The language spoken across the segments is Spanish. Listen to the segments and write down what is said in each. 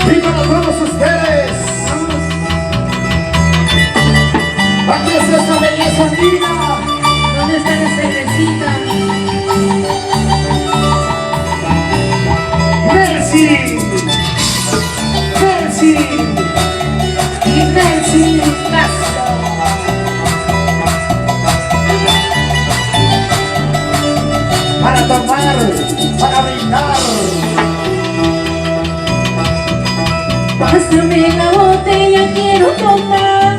Y para todos ustedes, aquí está esta belleza andina. ¿Dónde está la cervecita? Mercy, Mercy y Mercy Castro. Para tomar, para brindar. Pásame la botella, quiero tomar.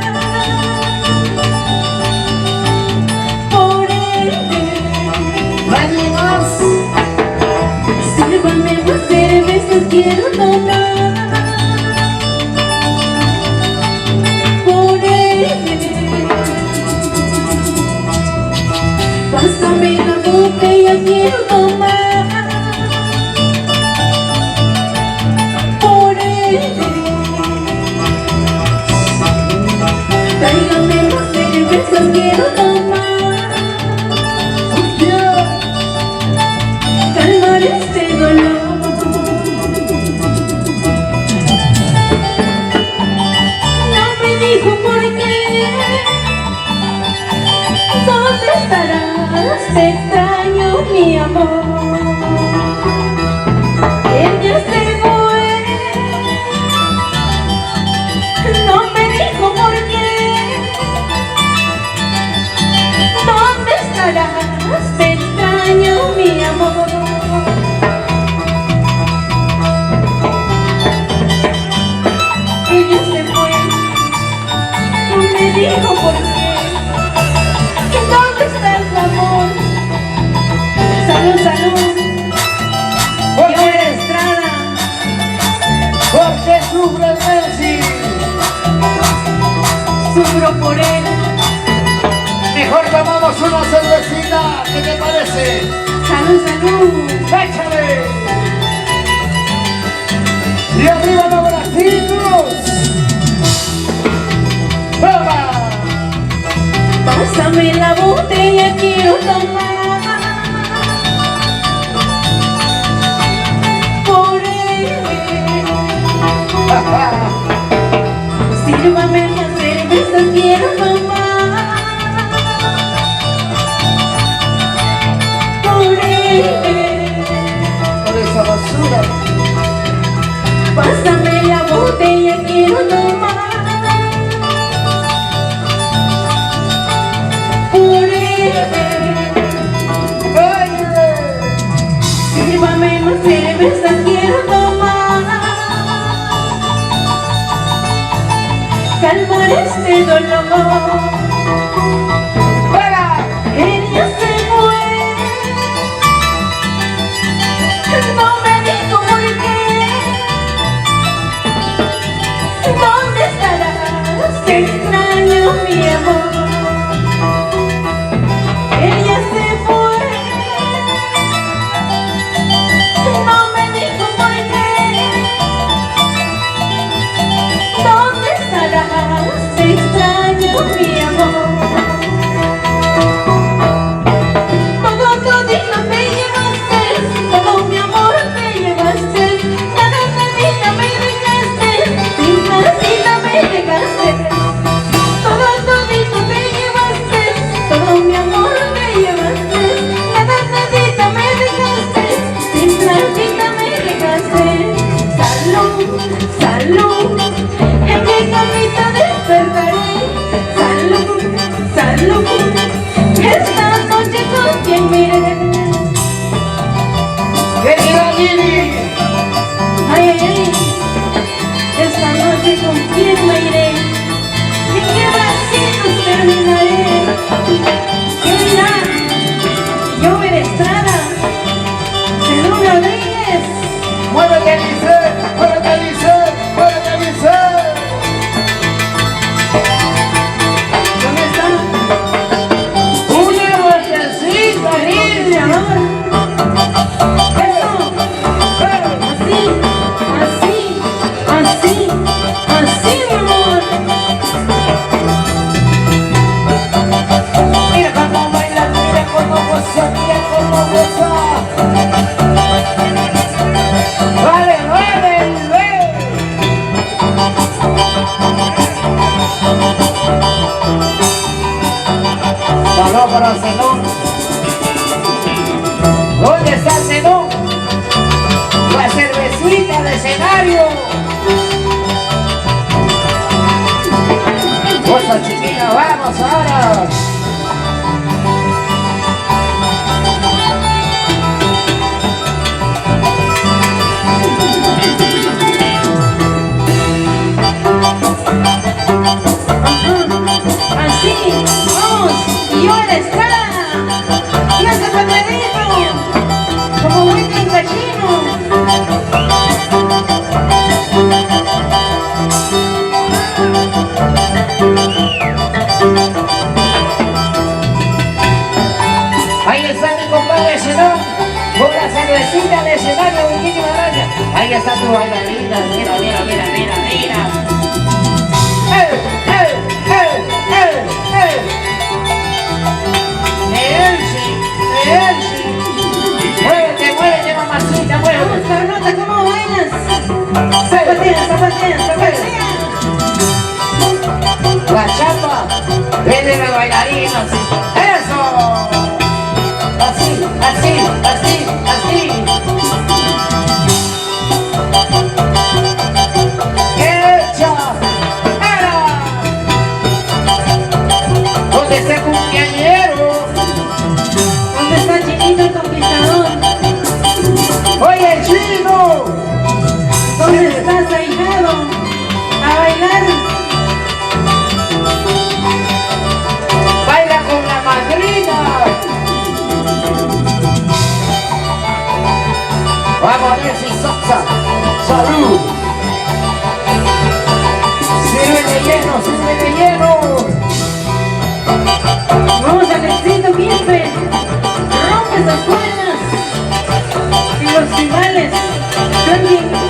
Por él. Nadie más. Sírvame más cervezas, quiero tomar. Por él. Pásame la botella, quiero tomar. Por él. Tráigame más cervezas, quiero tomar. Calmar este dolor. No me dijo por qué. ¿Dónde estarás? Te extraño, mi amor. Ella se fue. No me dijo por qué. ¿Dónde estarás? Te extraño, mi amor. Ella se fue. No me dijo por qué. ¿Dónde está su amor? Salud, salud. Yo era Estrada. Porque sufre Mercy. Sufro por él. Mejor tomamos una cervecita, ¿qué te parece? Salud, salud. ¡Échale! Y arriba los bracitos. ¡Toma! Pásame la botella, quiero tomar. Por él. Sírvame más cervezas, quiero tomar. Por él. Por esa basura. Pásame la botella, quiero tomar. Por él. Sírvame más cervezas, quiero tomar. Calmar este dolor. ¡Fuera! Ella se fue. No me dijo por qué. ¿Dónde estarás? Te extraño, mi amor. Ella se fue. No me dijo por qué. ¿Dónde estarás? Te extraño, mi amor. Todo todito te llevaste, todo mi amor te llevaste. Cada todita me dejaste, sin tardita me dejaste. Todo todito te llevaste, todo mi amor te llevaste. Cada todita me dejaste, sin tardita me dejaste. Salud, salud, en qué camita despertaré. Salud, salud, esta noche con quien miré. ¡Querida Lili! Ay, ay, ay, esta noche con quién me iré. ¿En qué bracitos terminaré? ¿Qué dirá? Yo era Estrada, Cedrún Rodríguez. ¡Muévete, Lice! ¡Muévete, Lice! ¡Muévete, Lice! ¿Dónde está? ¡Una vueltecita, Mi Lili! amor. Eso. saludo para Zenón. ¿Dónde está Zenón? La cervecita de escenario. Cosa chiquilla, vamos ahora. Así, vamos, y ahora está. Y ese cuadradito, como buen cachino. Ahí está mi compadre Zenón, con la cervecita de escenario, muchísimas gracias. Ahí está tu bailarina, mira, mira, mira, mira, mira. ¡Eh, eh, eh, eh, eh! Elsie, muévete, muévete, mamacita, Vamos, muévete. Carlota, ¿cómo bailas? Zapatea, zapatea, zapatea. La chapa, vete la bailarina, así. ¡Eso! Así, así, así, así. ¡Hecha! ¡Era! ¿Dónde está el cumpleañero? ¿Dónde está Chinito el conquistador? ¡Oye, Chino! ¿Dónde estás, ahijado? A bailar. ¡Baila con la madrina! ¡Vamos a ver si Soxa! ¡Salud! ¡Sírvele lleno, sírvele lleno! Vamos al éxito 15. Rompe esas cuerdas. Y los finales. Tranqui.